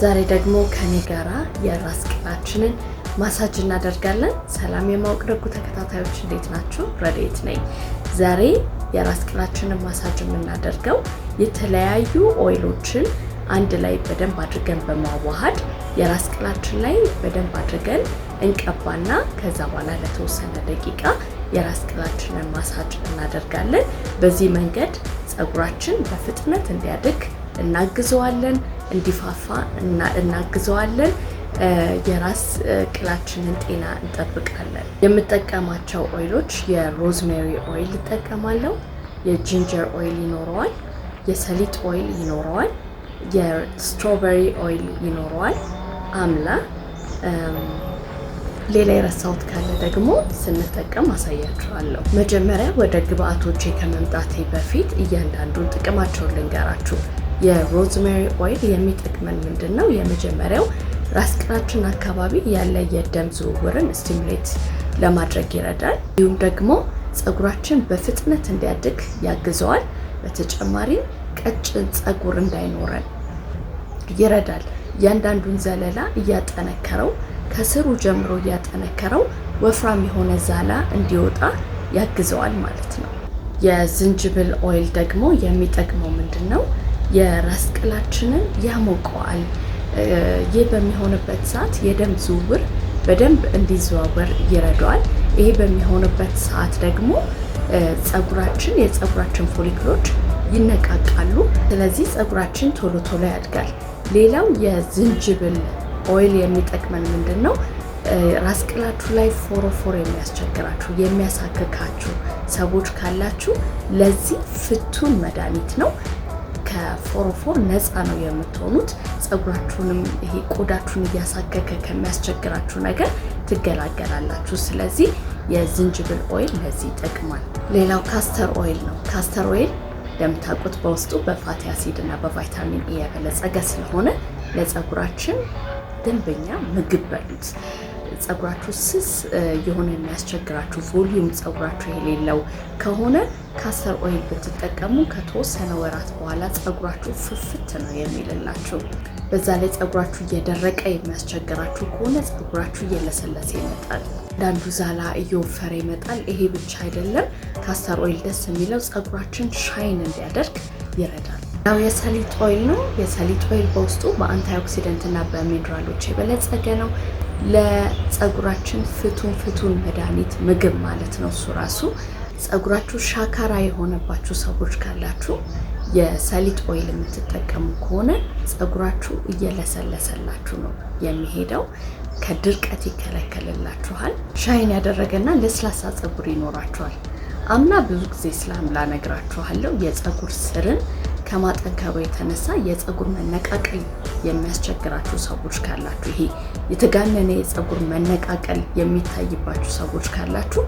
ዛሬ ደግሞ ከኔ ጋራ የራስ ቅላችንን ማሳጅ እናደርጋለን። ሰላም የማወቅ ደጉ ተከታታዮች እንዴት ናችሁ? ረዴት ነኝ። ዛሬ የራስ ቅላችንን ማሳጅ የምናደርገው የተለያዩ ኦይሎችን አንድ ላይ በደንብ አድርገን በማዋሃድ የራስ ቅላችን ላይ በደንብ አድርገን እንቀባና ከዛ በኋላ ለተወሰነ ደቂቃ የራስ ቅላችንን ማሳጅ እናደርጋለን። በዚህ መንገድ ፀጉራችን በፍጥነት እንዲያድግ እናግዘዋለን፣ እንዲፋፋ እናግዘዋለን። የራስ ቅላችንን ጤና እንጠብቃለን። የምጠቀማቸው ኦይሎች የሮዝሜሪ ኦይል እጠቀማለሁ፣ የጂንጀር ኦይል ይኖረዋል፣ የሰሊጥ ኦይል ይኖረዋል፣ የስትሮበሪ ኦይል ይኖረዋል፣ አምላ። ሌላ የረሳሁት ካለ ደግሞ ስንጠቀም አሳያችኋለሁ። መጀመሪያ ወደ ግብአቶቼ ከመምጣቴ በፊት እያንዳንዱን ጥቅማቸውን ልንገራችሁ። የሮዝሜሪ ኦይል የሚጠቅመን ምንድን ነው? የመጀመሪያው ራስ ቅላችን አካባቢ ያለ የደም ዝውውርን ስቲሙሌት ለማድረግ ይረዳል። እንዲሁም ደግሞ ፀጉራችን በፍጥነት እንዲያድግ ያግዘዋል። በተጨማሪም ቀጭን ፀጉር እንዳይኖረን ይረዳል። እያንዳንዱን ዘለላ እያጠነከረው ከስሩ ጀምሮ እያጠነከረው ወፍራም የሆነ ዛላ እንዲወጣ ያግዘዋል ማለት ነው። የዝንጅብል ኦይል ደግሞ የሚጠቅመው ምንድን ነው? የራስ ቅላችንን ያሞቀዋል። ይህ በሚሆንበት ሰዓት የደም ዝውውር በደንብ እንዲዘዋወር ይረዳዋል። ይሄ በሚሆንበት ሰዓት ደግሞ የፀጉራችን ፎሊክሎች ይነቃቃሉ። ስለዚህ ፀጉራችን ቶሎ ቶሎ ያድጋል። ሌላው የዝንጅብል ኦይል የሚጠቅመን ምንድን ነው? ራስ ቅላችሁ ላይ ፎሮፎር የሚያስቸግራችሁ የሚያሳክካችሁ ሰዎች ካላችሁ ለዚህ ፍቱን መድኃኒት ነው። ከፎሮፎር ነፃ ነው የምትሆኑት። ፀጉራችሁንም ይሄ ቆዳችሁን እያሳከከ ከሚያስቸግራችሁ ነገር ትገላገላላችሁ። ስለዚህ የዝንጅብል ኦይል ለዚህ ይጠቅማል። ሌላው ካስተር ኦይል ነው። ካስተር ኦይል እንደምታውቁት በውስጡ በፋቲ አሲድ እና በቫይታሚን ኤ የበለጸገ ስለሆነ ለፀጉራችን ደንበኛ ምግብ በሉት። ፀጉራችሁ ስስ የሆነ የሚያስቸግራችሁ ቮሊዩም ፀጉራችሁ የሌለው ከሆነ ካስተር ኦይል ብትጠቀሙ ከተወሰነ ወራት በኋላ ፀጉራችሁ ፍፍት ነው የሚልላችሁ። በዛ ላይ ፀጉራችሁ እየደረቀ የሚያስቸግራችሁ ከሆነ ፀጉራችሁ እየለሰለሰ ይመጣል። አንዳንዱ ዛላ እየወፈረ ይመጣል። ይሄ ብቻ አይደለም፣ ካስተር ኦይል ደስ የሚለው ፀጉራችን ሻይን እንዲያደርግ ይረዳል። ያው የሰሊጥ ኦይል ነው። የሰሊጥ ኦይል በውስጡ በአንታይኦክሲደንት እና በሚነራሎች የበለጸገ ነው። ለፀጉራችን ፍቱን መድኃኒት ምግብ ማለት ነው እሱ ራሱ። ፀጉራችሁ ሻካራ የሆነባችሁ ሰዎች ካላችሁ የሰሊጥ ኦይል የምትጠቀሙ ከሆነ ፀጉራችሁ እየለሰለሰላችሁ ነው የሚሄደው። ከድርቀት ይከለከልላችኋል። ሻይን ያደረገና ለስላሳ ፀጉር ይኖራችኋል። አምና ብዙ ጊዜ ስለ አምላ ነግራችኋለሁ። የፀጉር ስርን ከማጠንከሩ የተነሳ የፀጉር መነቃቀል የሚያስቸግራችሁ ሰዎች ካላችሁ፣ ይሄ የተጋነነ የፀጉር መነቃቀል የሚታይባችሁ ሰዎች ካላችሁ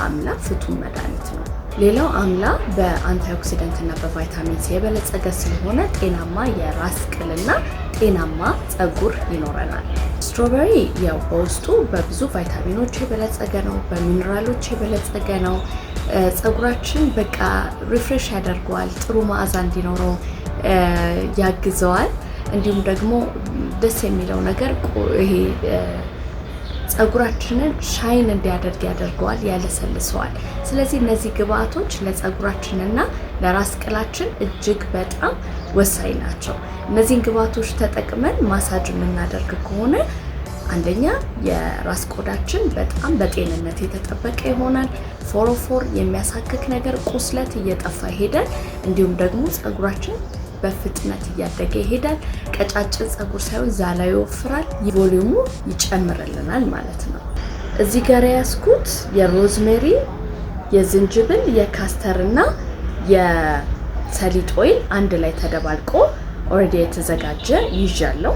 አምላ ፍቱን መድኃኒት ነው። ሌላው አምላ በአንታይኦክሲደንት እና በቫይታሚን ሲ የበለጸገ ስለሆነ ጤናማ የራስ ቅልና ጤናማ ፀጉር ይኖረናል። ስትሮበሪ ያው በውስጡ በብዙ ቫይታሚኖች የበለጸገ ነው፣ በሚነራሎች የበለጸገ ነው። ፀጉራችን በቃ ሪፍሬሽ ያደርገዋል፣ ጥሩ መዓዛ እንዲኖረው ያግዘዋል። እንዲሁም ደግሞ ደስ የሚለው ነገር ይሄ ፀጉራችንን ሻይን እንዲያደርግ ያደርገዋል፣ ያለሰልሰዋል። ስለዚህ እነዚህ ግብአቶች ለፀጉራችንና ለራስ ቅላችን እጅግ በጣም ወሳኝ ናቸው። እነዚህን ግብአቶች ተጠቅመን ማሳጅ የምናደርግ ከሆነ አንደኛ የራስ ቆዳችን በጣም በጤንነት የተጠበቀ ይሆናል። ፎሮፎር የሚያሳክክ ነገር፣ ቁስለት እየጠፋ ይሄዳል። እንዲሁም ደግሞ ፀጉራችን በፍጥነት እያደገ ይሄዳል። ቀጫጭን ፀጉር ሳይሆን ዛላ ይወፍራል፣ ቮሊዩሙ ይጨምርልናል ማለት ነው። እዚህ ጋር ያስኩት የሮዝሜሪ፣ የዝንጅብል፣ የካስተር እና የሰሊጥ ኦይል አንድ ላይ ተደባልቆ ኦልሬዲ የተዘጋጀ ይዣለሁ።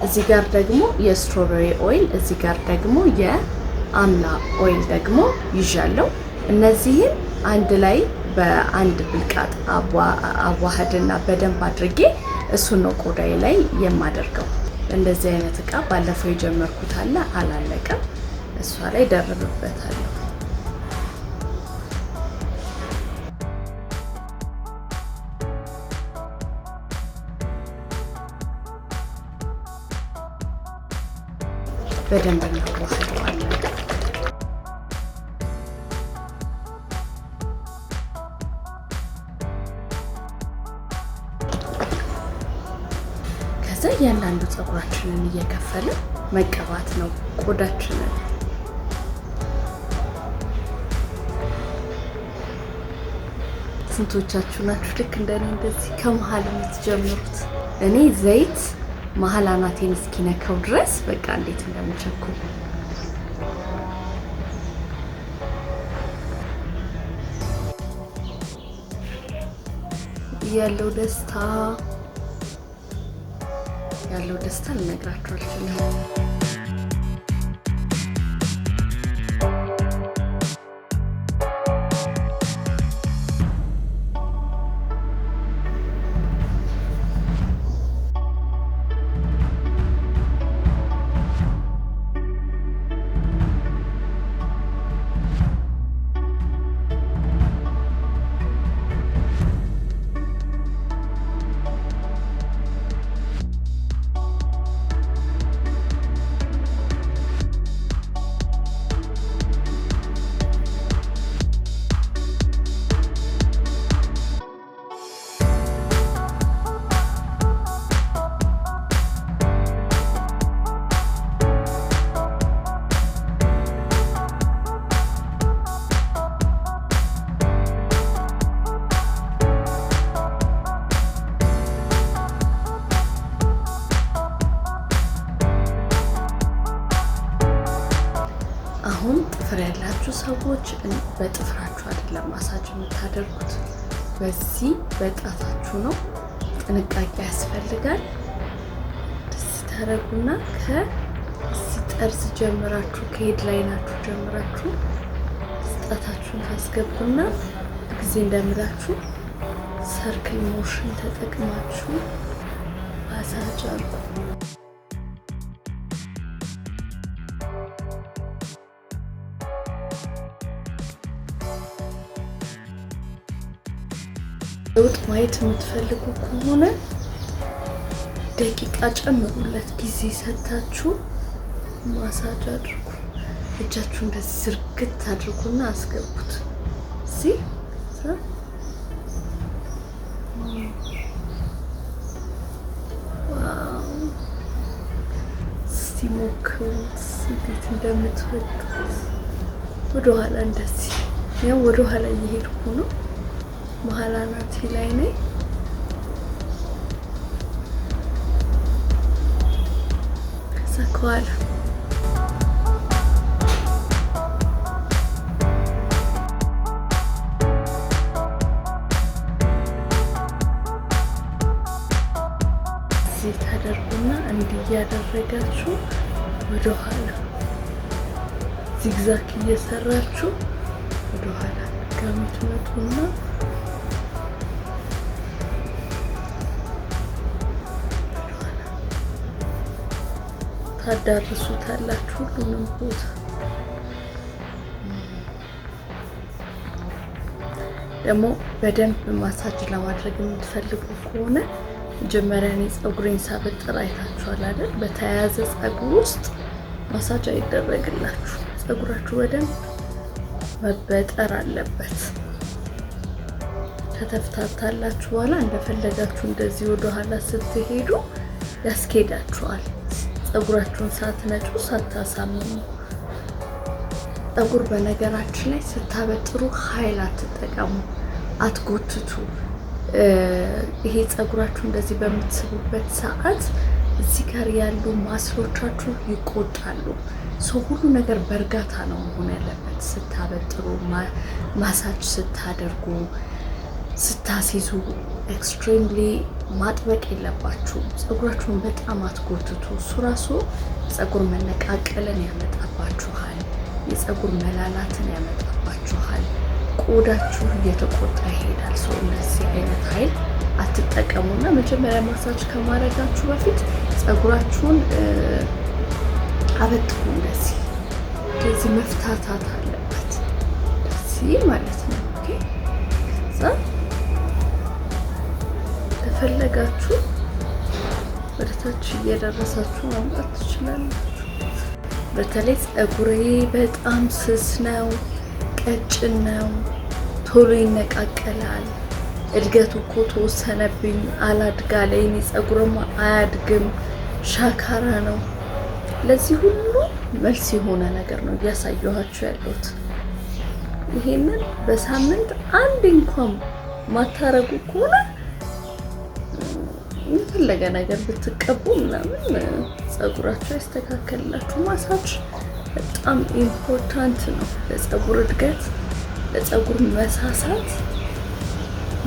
እዚህ ጋር ደግሞ የስትሮበሪ ኦይል፣ እዚህ ጋር ደግሞ የአምላ ኦይል ደግሞ ይዣለሁ። እነዚህን አንድ ላይ በአንድ ብልቃጥ አዋህድና በደንብ አድርጌ እሱን ነው ቆዳዬ ላይ የማደርገው። እንደዚህ አይነት እቃ ባለፈው የጀመርኩት አለ፣ አላለቀም። እሷ ላይ ደርብበታለሁ። በደንብ እናዋህደዋለን። ከዛ እያንዳንዱ ፀጉራችንን እየከፈልን መቀባት ነው ቆዳችንን። ስንቶቻችሁ ናችሁ ልክ እንደኔ እንደዚህ ከመሀል የምትጀምሩት? እኔ ዘይት መሀል አናቴን እስኪነካው ድረስ በቃ እንዴት እንደምቸኩል ያለው ደስታ ልነግራችሁ አልችልም። አሁን ጥፍር ያላችሁ ሰዎች በጥፍራችሁ አይደለም ማሳጅ የምታደርጉት፣ በዚህ በጣታችሁ ነው። ጥንቃቄ ያስፈልጋል። ደስ ታረጉና ከዚህ ጠርዝ ጀምራችሁ ከሄድ ላይናችሁ ጀምራችሁ ጣታችሁን ታስገቡና ጊዜ እንደምላችሁ ሰርክል ሞሽን ተጠቅማችሁ ማሳጅ አድርጉ። ለውጥ ማየት የምትፈልጉ ከሆነ ደቂቃ ጨምሩለት፣ ጊዜ ሰታችሁ ማሳጅ አድርጉ። እጃችሁ እንደዚህ ዝርግት አድርጉና አስገቡት። እዚህ እስቲ ሞክሩት እንዴት እንደምትወዱት። ወደኋላ እንደዚህ ያው ወደኋላ እየሄድኩ ነው። መሀል አናቴ ላይ ነኝ። ከዛ ከኋላ እዚህ ታደርጉና እንዲህ እያደረጋችሁ ወደኋላ ዚግዛግ እየሰራችሁ ወደኋላ ከምትመጡና ታዳርሱታላችሁ ሁሉንም ቦታ። ደግሞ በደንብ ማሳጅ ለማድረግ የምትፈልጉ ከሆነ መጀመሪያ እኔ ፀጉሬን ሳበጥር አይታችኋል አይደል? በተያያዘ ፀጉር ውስጥ ማሳጅ አይደረግላችሁ። ፀጉራችሁ በደንብ መበጠር አለበት። ከተፍታታላችሁ በኋላ እንደፈለጋችሁ እንደዚህ ወደ ኋላ ስትሄዱ ያስኬዳችኋል። ፀጉራችሁን ሳትነጩ ሳታሳምኑ። ፀጉር በነገራችን ላይ ስታበጥሩ ኃይል አትጠቀሙ፣ አትጎትቱ። ይሄ ፀጉራችሁ እንደዚህ በምትስቡበት ሰዓት እዚህ ጋር ያሉ ማስሎቻችሁ ይቆጣሉ። ሰው ሁሉ ነገር በእርጋታ ነው መሆን ያለበት። ስታበጥሩ፣ ማሳጅ ስታደርጉ፣ ስታሲዙ ኤክስትሪምሊ ማጥበቅ የለባችሁም። ፀጉራችሁን በጣም አትጎትቱ። እሱ ራሱ ፀጉር መነቃቀልን ያመጣባችኋል፣ የፀጉር መላላትን ያመጣባችኋል። ቆዳችሁ እየተቆጣ ይሄዳል። ሰው እንደዚህ አይነት ኃይል አትጠቀሙና መጀመሪያ ማሳጅ ከማድረጋችሁ በፊት ፀጉራችሁን አበጥሩ። እንደዚህ መፍታታት አለበት፣ እንደዚህ ማለት ነው። ኦኬ። ከዛ ከፈለጋችሁ ወደ ታች እየደረሳችሁ ማምጣት ትችላላችሁ። በተለይ ፀጉሬ በጣም ስስ ነው፣ ቀጭን ነው፣ ቶሎ ይነቃቀላል። እድገቱ እኮ ተወሰነብኝ፣ አላድጋለ። የኔ ፀጉርም አያድግም፣ ሻካራ ነው። ለዚህ ሁሉ መልስ የሆነ ነገር ነው እያሳየኋችሁ ያለሁት። ይሄንን በሳምንት አንድ እንኳን ማታረጉ ከሆነ የፈለገ ነገር ብትቀቡ ምናምን ፀጉራችሁ ያስተካከልላችሁ። ማሳጅ በጣም ኢምፖርታንት ነው ለፀጉር እድገት፣ ለፀጉር መሳሳት።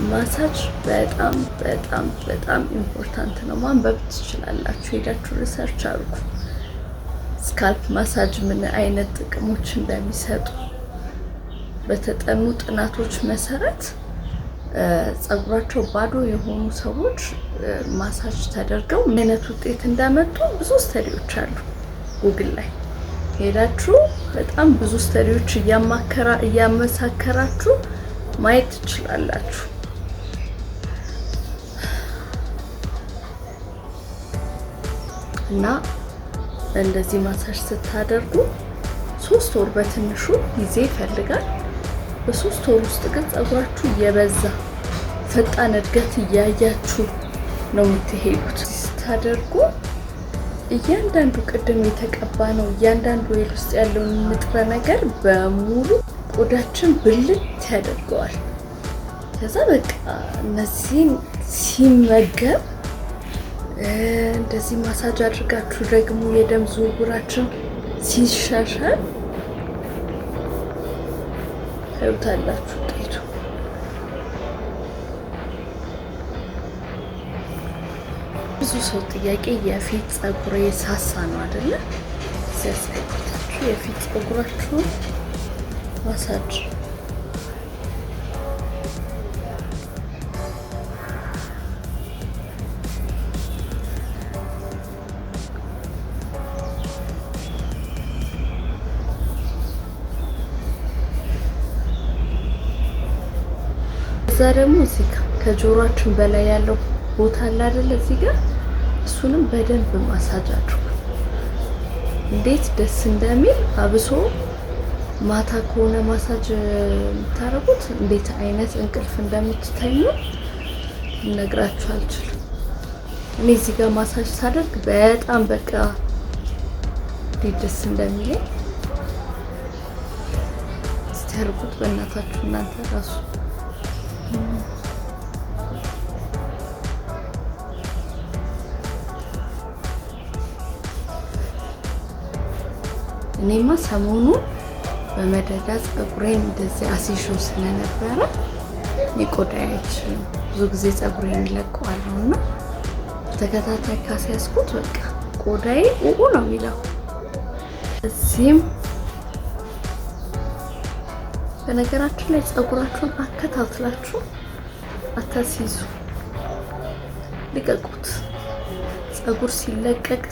ማሳጅ በጣም በጣም በጣም ኢምፖርታንት ነው። ማንበብ ትችላላችሁ፣ ሄዳችሁ ሪሰርች አድርጉ። ስካልፕ ማሳጅ ምን አይነት ጥቅሞች እንደሚሰጡ በተጠኑ ጥናቶች መሰረት ፀጉራቸው ባዶ የሆኑ ሰዎች ማሳጅ ተደርገው ምን አይነት ውጤት እንዳመጡ ብዙ ስተዲዎች አሉ። ጉግል ላይ ሄዳችሁ በጣም ብዙ ስተዲዎች እያመሳከራችሁ ማየት ትችላላችሁ። እና እንደዚህ ማሳጅ ስታደርጉ 3 ወር በትንሹ ጊዜ ይፈልጋል። በ3 ወር ውስጥ ግን ፀጉራችሁ እየበዛ ፈጣን እድገት እያያችሁ ነው የምትሄዱት። ስታደርጉ እያንዳንዱ ቅድም የተቀባ ነው እያንዳንዱ ኦይል ውስጥ ያለውን ንጥረ ነገር በሙሉ ቆዳችን ብልት ያደርገዋል። ከዛ በቃ እነዚህን ሲመገብ እንደዚህ ማሳጅ አድርጋችሁ ደግሞ የደም ዝውውራችን ሲሻሻል ታዩታላችሁ ውጤቱ። ብዙ ሰው ጥያቄ የፊት ፀጉሬ ሳሳ ነው አይደለ? ሲያሳይታችሁ የፊት ፀጉራችሁ ማሳጅ እዛ ደግሞ እዚህ ከጆሮአችን በላይ ያለው ቦታ አለ አይደል? እዚህ ጋር እሱንም በደንብ ማሳጅ አድርጉ። እንዴት ደስ እንደሚል አብሶ ማታ ከሆነ ማሳጅ የምታረጉት እንዴት አይነት እንቅልፍ እንደምትተኙ ልነግራችሁ አልችልም። እኔ እዚህ ጋር ማሳጅ ሳደርግ በጣም በቃ እንዴት ደስ እንደሚለኝ እስቲ አድርጉት በእናታችሁ እናንተ ራሱ። እኔማ ሰሞኑን በመደዳ ፀጉሬን እንደዚህ አሲሾ ስለነበረ ቆዳዬ አይችልም። ብዙ ጊዜ ፀጉሬን ይለቀዋለሁ እና ተከታታይ ካስያዝኩት በቃ ቆዳዬ ኡኡ ነው የሚለው። እዚህም በነገራችን ላይ ፀጉራችሁን አከታትላችሁ አታስይዙ፣ ልቀቁት። ፀጉር ሲለቀቅ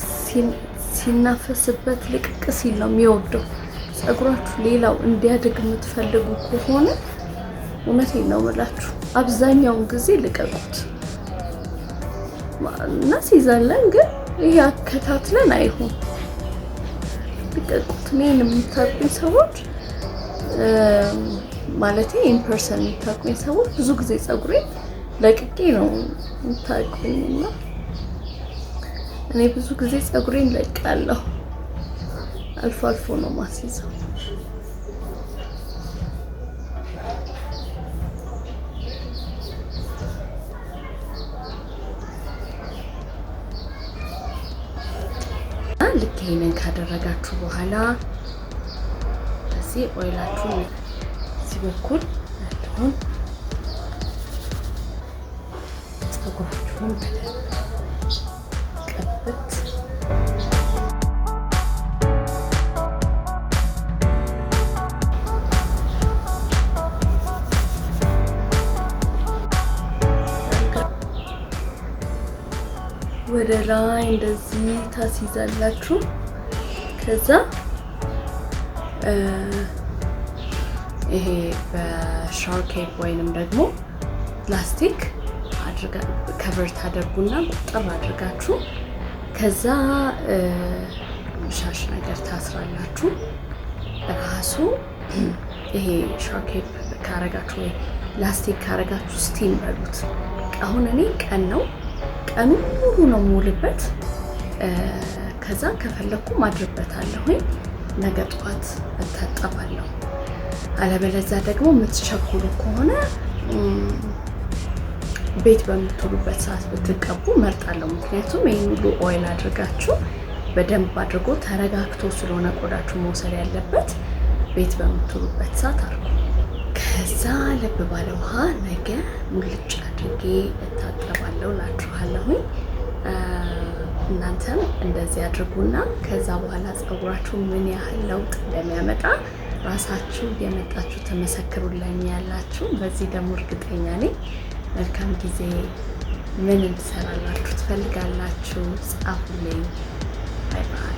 ሲናፈስበት ልቅቅ ሲል ነው የሚወደው። ፀጉራችሁ ሌላው እንዲያድግ የምትፈልጉ ከሆነ እውነቴን ነው የምላችሁ አብዛኛውን ጊዜ ልቀቁት። እናስይዛለን ግን ይሄ አከታትለን አይሆን፣ ልቀቁት። እኔን የምታውቁኝ ሰዎች ማለቴ ኢንፐርሰን የምታውቁኝ ሰዎች ብዙ ጊዜ ፀጉሬን ለቅቄ ነው የምታውቁኝና እኔ ብዙ ጊዜ ፀጉሬን ለቃለሁ። አልፎ አልፎ ነው ማስይዘው። ልክ ይሄንን ካደረጋችሁ በኋላ እዚህ ኦይላችሁን እዚህ በኩል ያለውን ፀጉራችሁን ቀብት ወደ ላይ እንደዚህ ታስይዛላችሁ። ከዛ ይሄ በሻወር ኬፕ ወይንም ደግሞ ፕላስቲክ አድርጋ ከቨር ታደርጉና ቁጥር አድርጋችሁ ከዛ ሻሽ ነገር ታስራላችሁ። ራሱ ይሄ ሻኬፕ ካረጋችሁ ወይ ላስቲክ ካረጋችሁ ስቲም በሉት። አሁን እኔ ቀን ነው ቀኑ ሙሉ ነው የምውልበት። ከዛ ከፈለኩ ማድርበታለሁ፣ ነገ ጠዋት እታጠባለሁ። አለበለዚያ ደግሞ የምትቸኩሉ ከሆነ ቤት በምትውሉበት ሰዓት ብትቀቡ መርጣለሁ። ምክንያቱም ይህን ሁሉ ኦይል አድርጋችሁ በደንብ አድርጎ ተረጋግቶ ስለሆነ ቆዳችሁ መውሰድ ያለበት ቤት በምትውሉበት ሰዓት አድርጉ። ከዛ ልብ ባለ ውሃ ነገ ሙልጭ አድርጌ እታጠባለሁ እላችኋለሁኝ። እናንተም እንደዚህ አድርጉና ከዛ በኋላ ፀጉራችሁ ምን ያህል ለውጥ እንደሚያመጣ ራሳችሁ የመጣችሁ ተመሰክሩልኝ ያላችሁ። በዚህ ደግሞ እርግጠኛ ነኝ። መልካም ጊዜ። ምን እንድሰራላችሁ ትፈልጋላችሁ? ጻፉልኝ። ባይ ባይ።